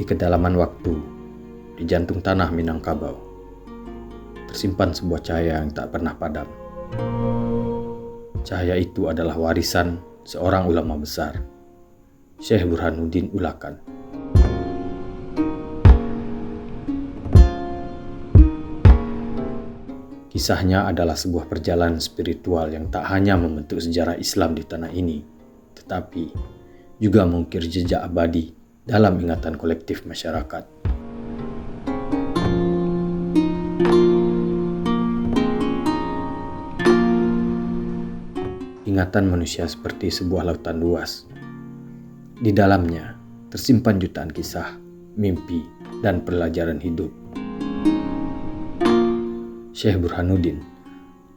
kedalaman waktu, di jantung tanah Minangkabau, tersimpan sebuah cahaya yang tak pernah padam. Cahaya itu adalah warisan seorang ulama besar, Syekh Burhanuddin Ulakan. Kisahnya adalah sebuah perjalanan spiritual yang tak hanya membentuk sejarah Islam di tanah ini, tetapi juga mengukir jejak abadi dalam ingatan kolektif masyarakat. Ingatan manusia seperti sebuah lautan luas. Di dalamnya tersimpan jutaan kisah, mimpi, dan pelajaran hidup. Syekh Burhanuddin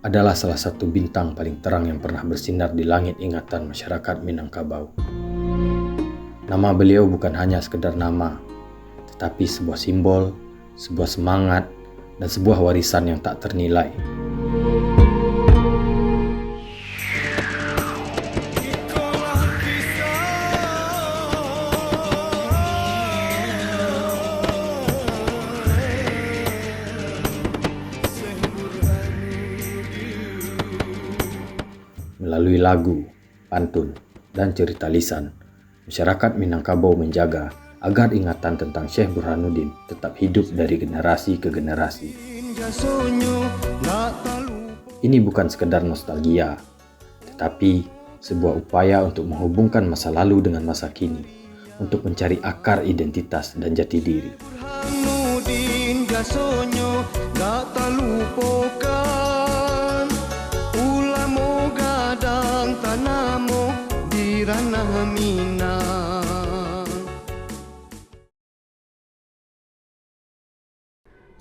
adalah salah satu bintang paling terang yang pernah bersinar di langit ingatan masyarakat Minangkabau. Nama beliau bukan hanya sekedar nama, tetapi sebuah simbol, sebuah semangat, dan sebuah warisan yang tak ternilai. Melalui lagu, pantun, dan cerita lisan, masyarakat Minangkabau menjaga agar ingatan tentang Syekh Burhanuddin tetap hidup dari generasi ke generasi. Ini bukan sekedar nostalgia, tetapi sebuah upaya untuk menghubungkan masa lalu dengan masa kini, untuk mencari akar identitas dan jati diri.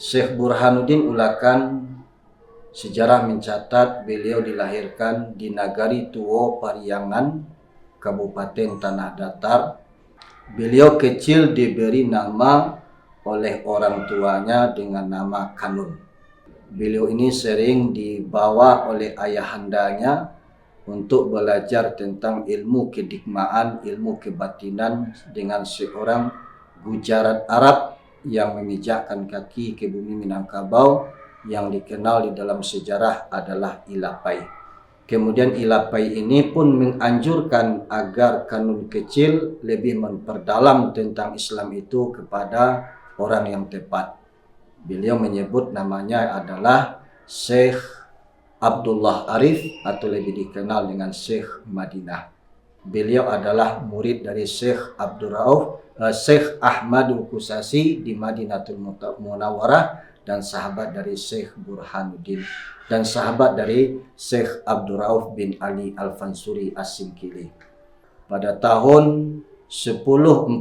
Syekh Burhanuddin Ulakan, sejarah mencatat beliau dilahirkan di Nagari Tuo Pariangan, Kabupaten Tanah Datar. Beliau kecil diberi nama oleh orang tuanya dengan nama Kanun. Beliau ini sering dibawa oleh ayahandanya untuk belajar tentang ilmu kedikmaan, ilmu kebatinan dengan seorang Gujarat Arab yang memijakkan kaki ke bumi Minangkabau yang dikenal di dalam sejarah adalah Ilapai. Kemudian Ilapai ini pun menganjurkan agar Kanun kecil lebih memperdalam tentang Islam itu kepada orang yang tepat. Beliau menyebut namanya adalah Syekh Abdullah Arif atau lebih dikenal dengan Syekh Madinah. Beliau adalah murid dari Syekh Syekh Ahmadul Qusasi di Madinatul Munawwarah dan sahabat dari Syekh Burhanuddin dan sahabat dari Syekh Abdurrauf bin Ali Al-Fansuri As-Singkili. Pada tahun 1041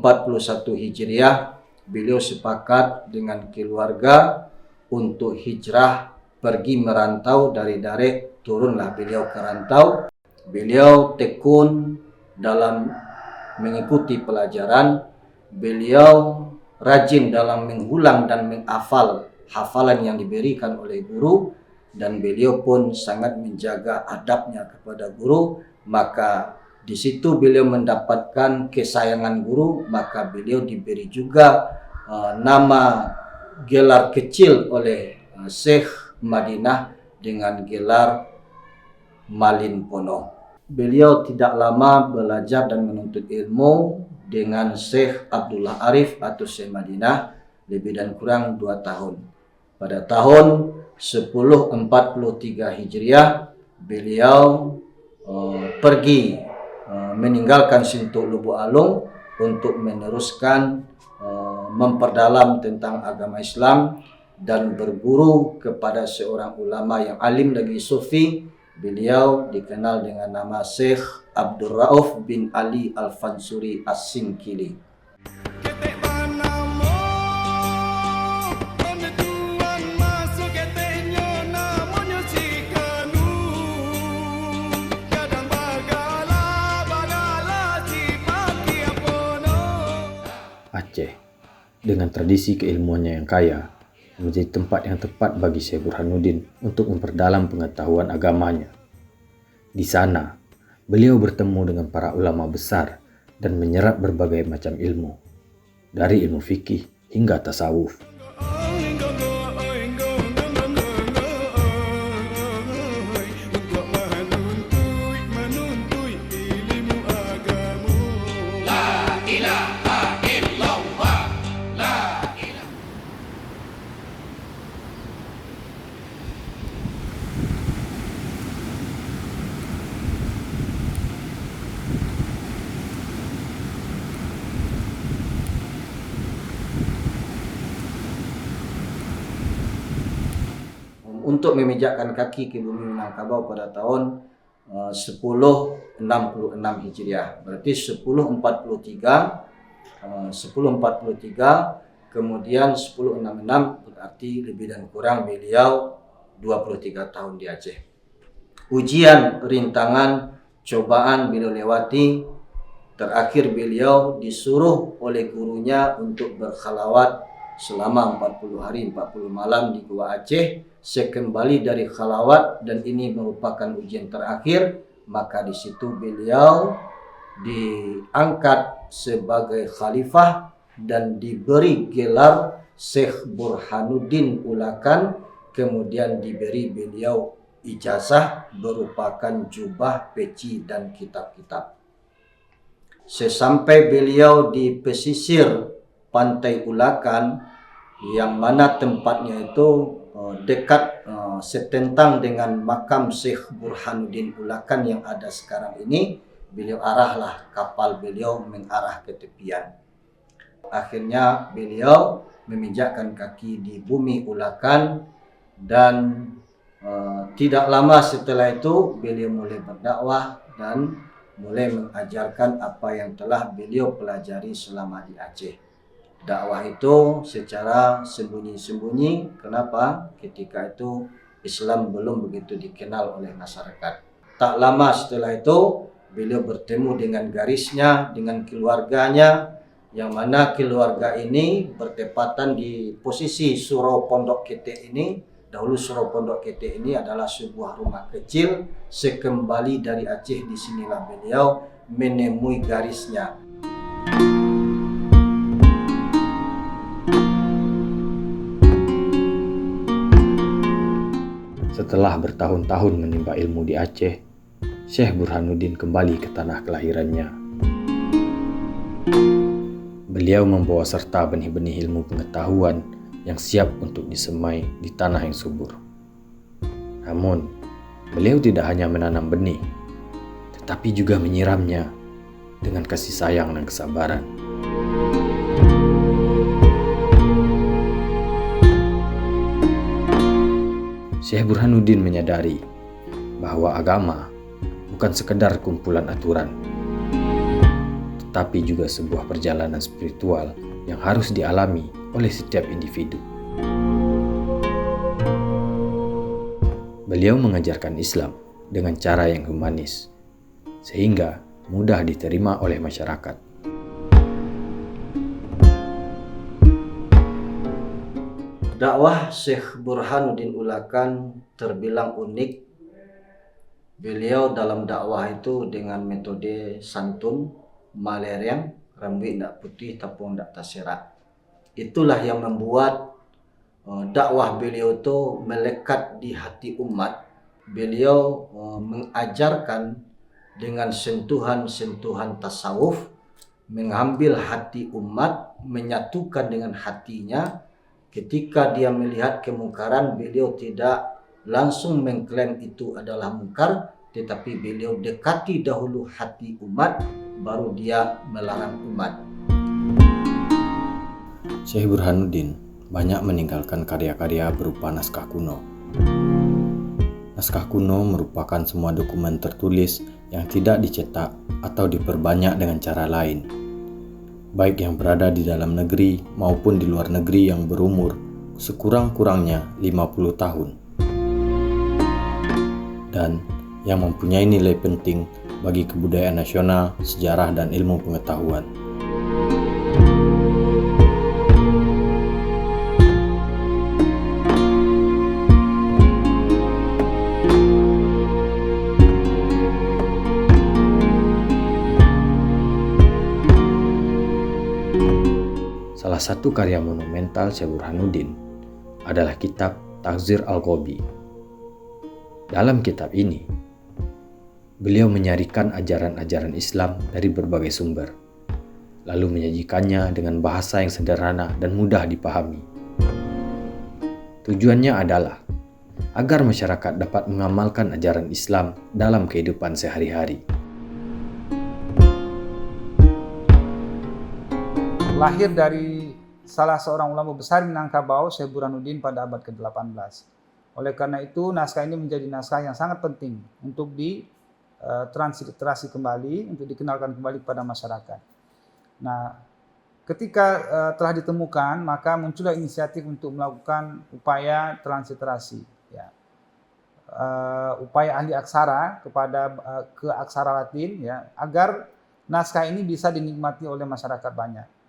Hijriah, beliau sepakat dengan keluarga untuk hijrah pergi merantau dari Darek. Turunlah beliau ke rantau. Beliau tekun dalam mengikuti pelajaran. Beliau rajin dalam mengulang dan menghafal hafalan yang diberikan oleh guru, dan beliau pun sangat menjaga adabnya kepada guru. Maka di situ beliau mendapatkan kesayangan guru, maka beliau diberi juga nama gelar kecil oleh Syekh Madinah dengan gelar Malin Pono. Beliau tidak lama belajar dan menuntut ilmu dengan Syekh Abdullah Arif atau Syekh Madinah, lebih dan kurang 2 tahun. Pada tahun 1043 Hijriah, beliau pergi meninggalkan Sintuk Lubuk Alung untuk meneruskan memperdalam tentang agama Islam dan berguru kepada seorang ulama yang alim lagi sufi. Beliau dikenal dengan nama Syekh Abdurrauf bin Ali Al-Fansuri As-Singkili. Aceh, dengan tradisi keilmuannya yang kaya, menjadi tempat yang tepat bagi Syekh Burhanuddin untuk memperdalam pengetahuan agamanya. Di sana, beliau bertemu dengan para ulama besar dan menyerap berbagai macam ilmu. dari ilmu fikih hingga tasawuf. Untuk memijakkan kaki ke bumi Minangkabau pada tahun 1066 Hijriah. Berarti 1043, kemudian 1066 berarti lebih dan kurang beliau 23 tahun di Aceh. Ujian, rintangan, cobaan beliau lewati. Terakhir beliau disuruh oleh gurunya untuk berkhalawat selama 40 hari 40 malam di Gua Aceh. Sekembali dari khalawat dan ini merupakan ujian terakhir, maka di situ beliau diangkat sebagai khalifah dan diberi gelar Syekh Burhanuddin Ulakan, kemudian diberi beliau ijazah berupakan jubah, peci dan kitab-kitab. Sesampai beliau di pesisir pantai Ulakan, yang mana tempatnya itu dekat setentang dengan makam Syekh Burhanuddin Ulakan yang ada sekarang ini, beliau arahlah kapal beliau mengarah ke tepian. Akhirnya beliau memijakkan kaki di bumi Ulakan dan tidak lama setelah itu beliau mulai berdakwah dan mulai mengajarkan apa yang telah beliau pelajari selama di Aceh. Dakwah itu secara sembunyi-sembunyi. Kenapa? Ketika itu Islam belum begitu dikenal oleh masyarakat. Tak lama setelah itu beliau bertemu dengan garisnya, dengan keluarganya, yang mana keluarga ini bertepatan di posisi Surau Pondok Kete ini. Dahulu Surau Pondok Kete ini adalah sebuah rumah kecil. Sekembali dari Aceh, disinilah beliau menemui garisnya. Setelah bertahun-tahun menimba ilmu di Aceh, Syekh Burhanuddin kembali ke tanah kelahirannya. Beliau membawa serta benih-benih ilmu pengetahuan yang siap untuk disemai di tanah yang subur. Namun, beliau tidak hanya menanam benih, tetapi juga menyiramnya dengan kasih sayang dan kesabaran. Syekh Burhanuddin menyadari bahwa agama bukan sekedar kumpulan aturan, tetapi juga sebuah perjalanan spiritual yang harus dialami oleh setiap individu. Beliau mengajarkan Islam dengan cara yang humanis, sehingga mudah diterima oleh masyarakat. Dakwah Syekh Burhanuddin Ulakan terbilang unik. Beliau dalam dakwah itu dengan metode santun, malereng, rambut tidak putih, tapung tidak terserak. Itulah yang membuat dakwah beliau itu melekat di hati umat. Beliau mengajarkan dengan sentuhan-sentuhan tasawuf, mengambil hati umat, menyatukan dengan hatinya. Ketika dia melihat kemungkaran, beliau tidak langsung mengklaim itu adalah mungkar, tetapi beliau dekati dahulu hati umat, baru dia melarang umat. Syekh Burhanuddin banyak meninggalkan karya-karya berupa naskah kuno. Naskah kuno merupakan semua dokumen tertulis yang tidak dicetak atau diperbanyak dengan cara lain, baik yang berada di dalam negeri maupun di luar negeri, yang berumur sekurang-kurangnya 50 tahun dan yang mempunyai nilai penting bagi kebudayaan nasional, sejarah, dan ilmu pengetahuan. Salah satu karya monumental Syekh Burhanuddin adalah kitab Taghzir Al-Ghabi. Dalam kitab ini, beliau menyajikan ajaran-ajaran Islam dari berbagai sumber, lalu menyajikannya dengan bahasa yang sederhana dan mudah dipahami. Tujuannya adalah agar masyarakat dapat mengamalkan ajaran Islam dalam kehidupan sehari-hari. Lahir dari salah seorang ulama besar Minangkabau, Syekh Burhanuddin pada abad ke-18. Oleh karena itu, naskah ini menjadi naskah yang sangat penting untuk transliterasi kembali, untuk dikenalkan kembali kepada masyarakat. Nah, ketika telah ditemukan, maka muncullah inisiatif untuk melakukan upaya transliterasi, ya. Upaya ahli aksara ke aksara Latin, ya, agar naskah ini bisa dinikmati oleh masyarakat banyak.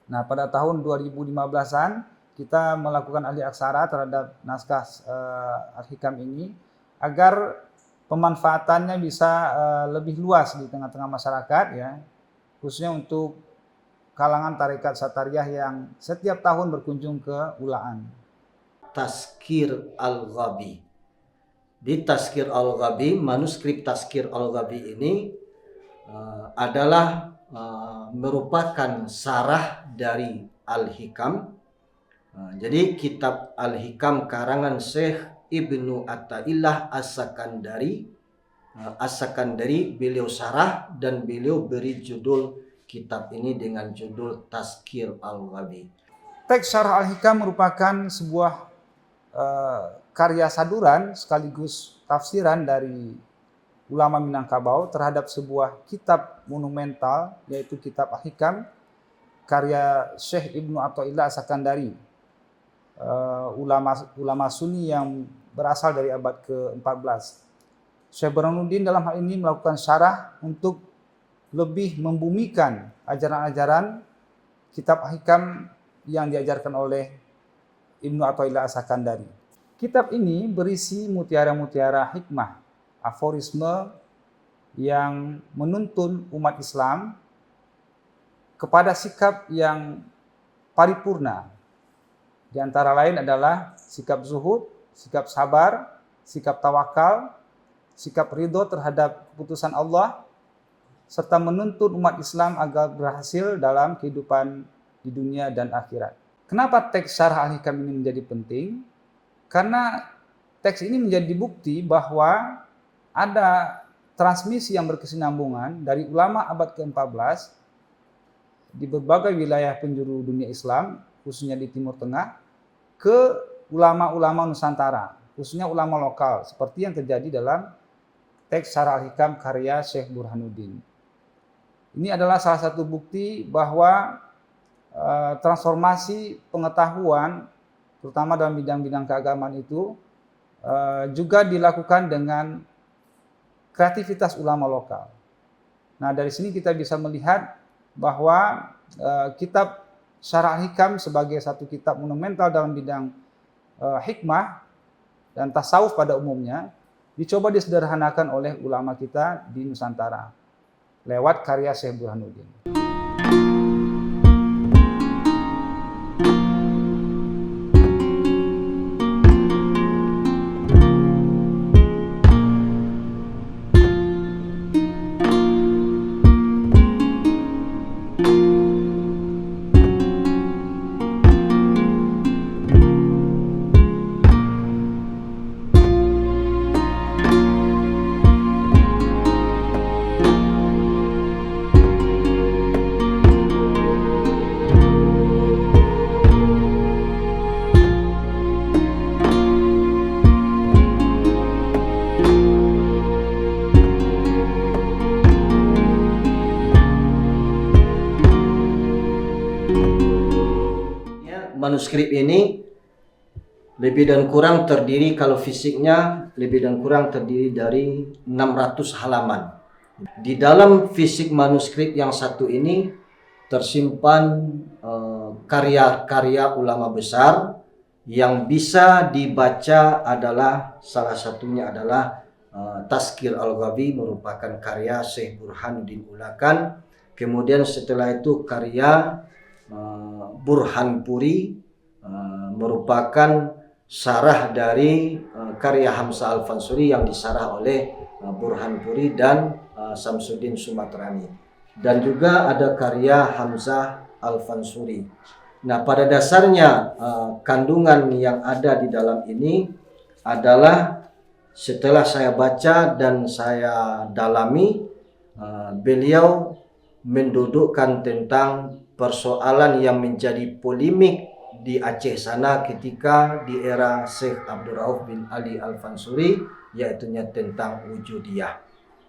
Nah, pada tahun 2015-an kita melakukan ahli aksara terhadap naskah Al-Hikam ini agar pemanfaatannya bisa lebih luas di tengah-tengah masyarakat, ya, khususnya untuk kalangan tarekat Satariyah yang setiap tahun berkunjung ke Ulaan. Tazkir Al-Ghabi. Di Tazkir Al-Ghabi, manuskrip Tazkir Al-Ghabi ini adalah merupakan sarah dari Al-Hikam. Jadi kitab Al-Hikam karangan Syekh Ibnu Athaillah As-Sakandari beliau sarah dan beliau beri judul kitab ini dengan judul Tazkir Al-Ghabi. Teks Syarah Al-Hikam merupakan sebuah karya saduran sekaligus tafsiran dari ulama Minangkabau terhadap sebuah kitab monumental, yaitu kitab Al-Hikam karya Syekh Ibnu Athaillah As-Sakandari, ulama Sunni yang berasal dari abad ke-14. Syekh Burhanuddin dalam hal ini melakukan syarah untuk lebih membumikan ajaran-ajaran kitab Al-Hikam yang diajarkan oleh Ibnu Athaillah As-Sakandari. Kitab ini berisi mutiara-mutiara hikmah, aforisme yang menuntun umat Islam kepada sikap yang paripurna. Di antara lain adalah sikap zuhud, sikap sabar, sikap tawakal, sikap ridho terhadap keputusan Allah, serta menuntun umat Islam agar berhasil dalam kehidupan di dunia dan akhirat. Kenapa teks Syarah Al-Hikam ini menjadi penting? Karena teks ini menjadi bukti bahwa ada transmisi yang berkesinambungan dari ulama abad ke-14 di berbagai wilayah penjuru dunia Islam, khususnya di Timur Tengah, ke ulama-ulama Nusantara, khususnya ulama lokal, seperti yang terjadi dalam teks Syarah Al-Hikam karya Syekh Burhanuddin. Ini adalah salah satu bukti bahwa transformasi pengetahuan, terutama dalam bidang-bidang keagamaan itu, juga dilakukan dengan kreativitas ulama lokal. Nah, dari sini kita bisa melihat bahwa kitab Syarah Al-Hikam sebagai satu kitab monumental dalam bidang hikmah dan tasawuf pada umumnya dicoba disederhanakan oleh ulama kita di Nusantara lewat karya Syekh Burhanuddin. Manuskrip ini lebih dan kurang terdiri, kalau fisiknya lebih dan kurang terdiri dari 600 halaman. Di dalam fisik manuskrip yang satu ini tersimpan karya-karya ulama besar yang bisa dibaca. Adalah salah satunya adalah Tazkir Al-Ghabi, merupakan karya Syekh Burhanuddin Ulakan. Kemudian setelah itu karya Burhanpuri, merupakan syarah dari karya Hamzah Al-Fansuri yang disarah oleh Burhanpuri dan Samsuddin Sumatrani. Dan juga ada karya Hamzah Al-Fansuri. Nah, pada dasarnya kandungan yang ada di dalam ini adalah setelah saya baca dan saya dalami, beliau mendudukkan tentang persoalan yang menjadi polemik di Aceh sana ketika di era Syekh Abdul Rauf bin Ali Al-Fansuri, yaitu tentang wujudiyah.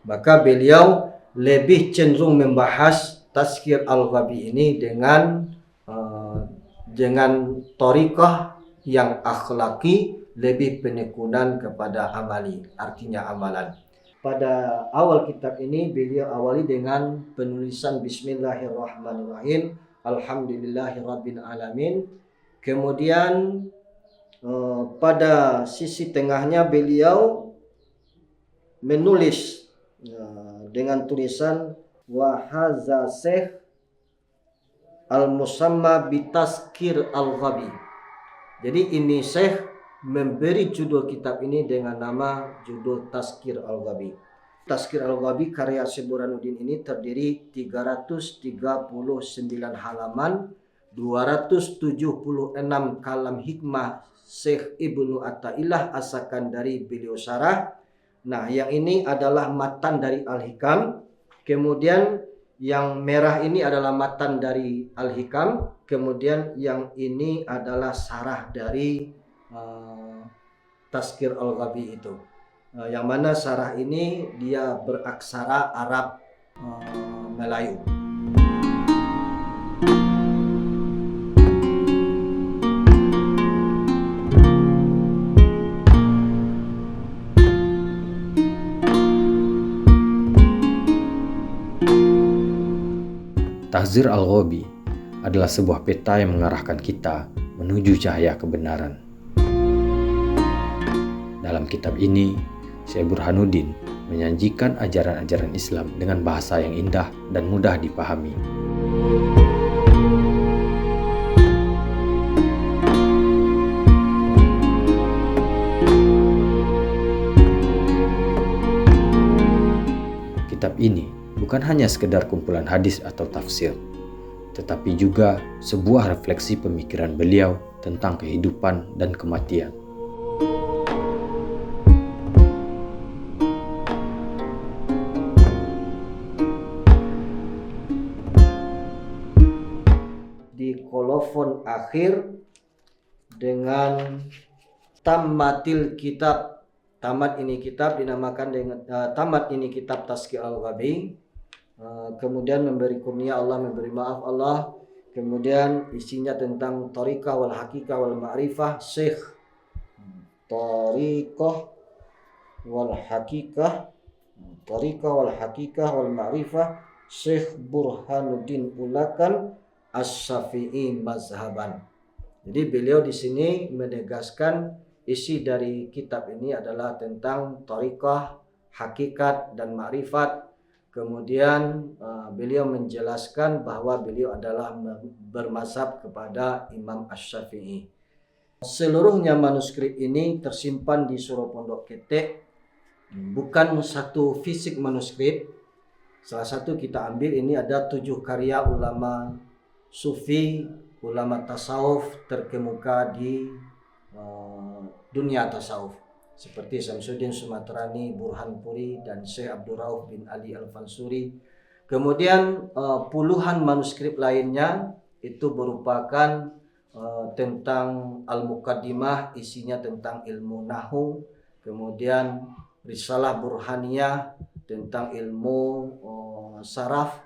Maka beliau lebih cenderung membahas Tazkir Al-Ghabi ini dengan thariqah yang akhlaki, lebih penekunan kepada amali, artinya amalan. Pada awal kitab ini beliau awali dengan penulisan Bismillahirrahmanirrahim, Alhamdulillahirabbil alamin. Kemudian pada sisi tengahnya beliau menulis dengan tulisan wa hadza Syekh al-musamma bitazkir al-ghabi. Jadi ini Syekh memberi judul kitab ini dengan nama judul Tazkir Al-Ghabi. Tazkir Al-Ghabi karya Syekh Burhanuddin ini terdiri 339 halaman, 276 kalam hikmah Syekh Ibnu Athaillah As-Sakandari beliau syarah. Nah, yang ini adalah matan dari Al-Hikam. Kemudian yang merah ini adalah matan dari Al-Hikam. Kemudian yang ini adalah sarah dari Tazkir Al-Ghabi itu. Yang mana sarah ini dia beraksara Arab Melayu. Tazkir Al-Ghabi adalah sebuah peta yang mengarahkan kita menuju cahaya kebenaran. Dalam kitab ini, Syekh Burhanuddin menyajikan ajaran-ajaran Islam dengan bahasa yang indah dan mudah dipahami. Kitab ini bukan hanya sekedar kumpulan hadis atau tafsir, tetapi juga sebuah refleksi pemikiran beliau tentang kehidupan dan kematian. Di kolofon akhir dengan tamatil kitab, tamat ini kitab dinamakan dengan tamat ini kitab Tazkir Al-Ghabi. Kemudian memberi kurnia Allah, memberi maaf Allah. Kemudian isinya tentang thariqah wal hakikah wal ma'rifah Syekh, thariqah wal hakikah, thariqah wal hakikah wal ma'rifah Syekh Burhanuddin Ulakan As-Syafi'i mazhaban. Jadi beliau di sini menegaskan isi dari kitab ini adalah tentang thariqah, hakikat dan ma'rifat. Kemudian beliau menjelaskan bahwa beliau adalah bermazhab kepada Imam Asy-Syafi'i. Seluruhnya manuskrip ini tersimpan di Suro Pondok Ketek, bukan satu fisik manuskrip. Salah satu kita ambil ini ada 7 karya ulama sufi, ulama tasawuf terkemuka di dunia tasawuf, seperti Samsuddin Sumatrani, Burhanpuri, dan Syekh Abdul Rauf bin Ali Al-Fansuri. Kemudian puluhan manuskrip lainnya itu merupakan tentang Al-Muqaddimah, isinya tentang ilmu Nahu. Kemudian Risalah Burhaniyah tentang ilmu saraf.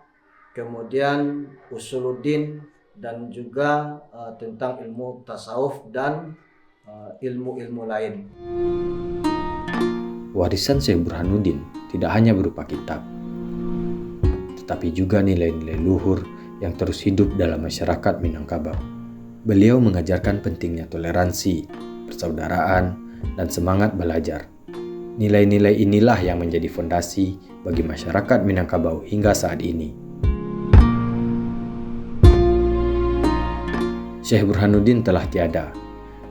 Kemudian Usuluddin dan juga tentang ilmu tasawuf dan ilmu-ilmu lain. Warisan Syekh Burhanuddin tidak hanya berupa kitab, tetapi juga nilai-nilai luhur yang terus hidup dalam masyarakat Minangkabau. Beliau mengajarkan pentingnya toleransi, persaudaraan, dan semangat belajar. Nilai-nilai inilah yang menjadi fondasi bagi masyarakat Minangkabau hingga saat ini. Syekh Burhanuddin telah tiada,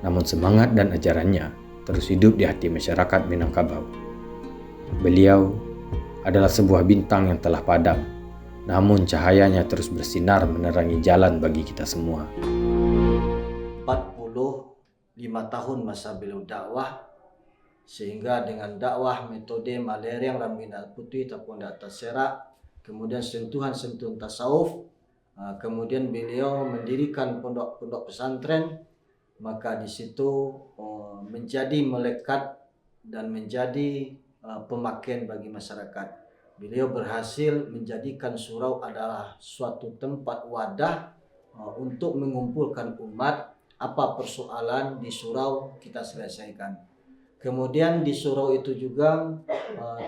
namun semangat dan ajarannya terus hidup di hati masyarakat Minangkabau. Beliau adalah sebuah bintang yang telah padam, namun cahayanya terus bersinar menerangi jalan bagi kita semua. 45 tahun masa beliau dakwah, sehingga dengan dakwah metode Malereng Ramina Putih ataupun data serak, kemudian sentuhan-sentuhan tasawuf, kemudian beliau mendirikan pondok-pondok pesantren, maka di situ menjadi melekat dan menjadi pemakaian bagi masyarakat. Beliau berhasil menjadikan surau adalah suatu tempat wadah untuk mengumpulkan umat. Apa persoalan di surau kita selesaikan. Kemudian di surau itu juga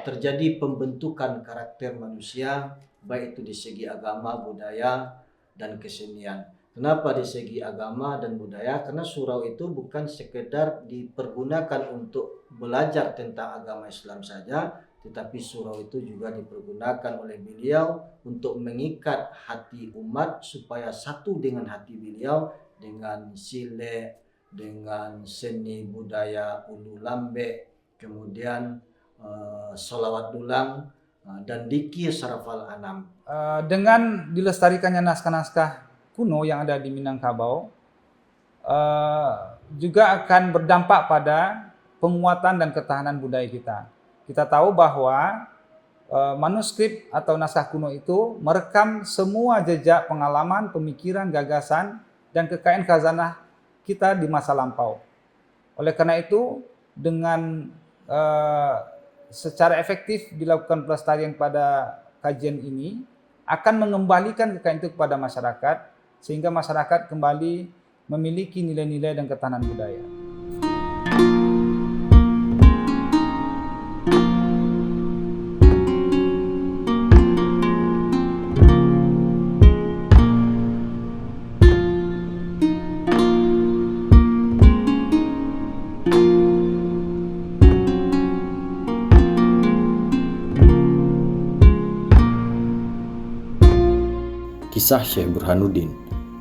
terjadi pembentukan karakter manusia, baik itu di segi agama, budaya, dan kesenian. Kenapa di segi agama dan budaya? Karena surau itu bukan sekedar dipergunakan untuk belajar tentang agama Islam saja, tetapi surau itu juga dipergunakan oleh beliau untuk mengikat hati umat supaya satu dengan hati beliau, dengan sile, dengan seni budaya ulu lambe, kemudian sholawat dulang, dan dikir sarafal anam. Dengan dilestarikannya naskah-naskah kuno yang ada di Minangkabau, juga akan berdampak pada penguatan dan ketahanan budaya kita. Kita tahu bahwa manuskrip atau naskah kuno itu merekam semua jejak pengalaman, pemikiran, gagasan, dan kekayaan khazanah kita di masa lampau. Oleh karena itu, dengan secara efektif dilakukan pelestarian pada kajian ini, akan mengembalikan kekayaan itu kepada masyarakat, sehingga masyarakat kembali memiliki nilai-nilai dan ketahanan budaya. Kisah Syekh Burhanuddin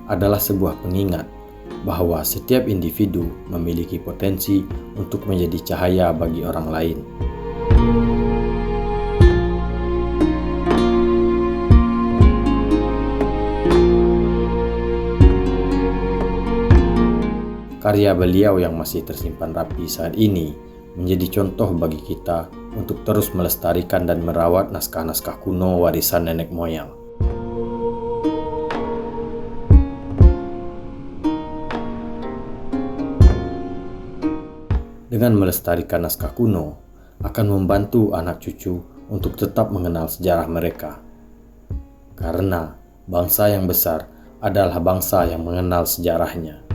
adalah sebuah pengingat bahwa setiap individu memiliki potensi untuk menjadi cahaya bagi orang lain. Karya beliau yang masih tersimpan rapi saat ini menjadi contoh bagi kita untuk terus melestarikan dan merawat naskah-naskah kuno warisan nenek moyang. Dengan melestarikan naskah kuno akan membantu anak cucu untuk tetap mengenal sejarah mereka. Karena bangsa yang besar adalah bangsa yang mengenal sejarahnya.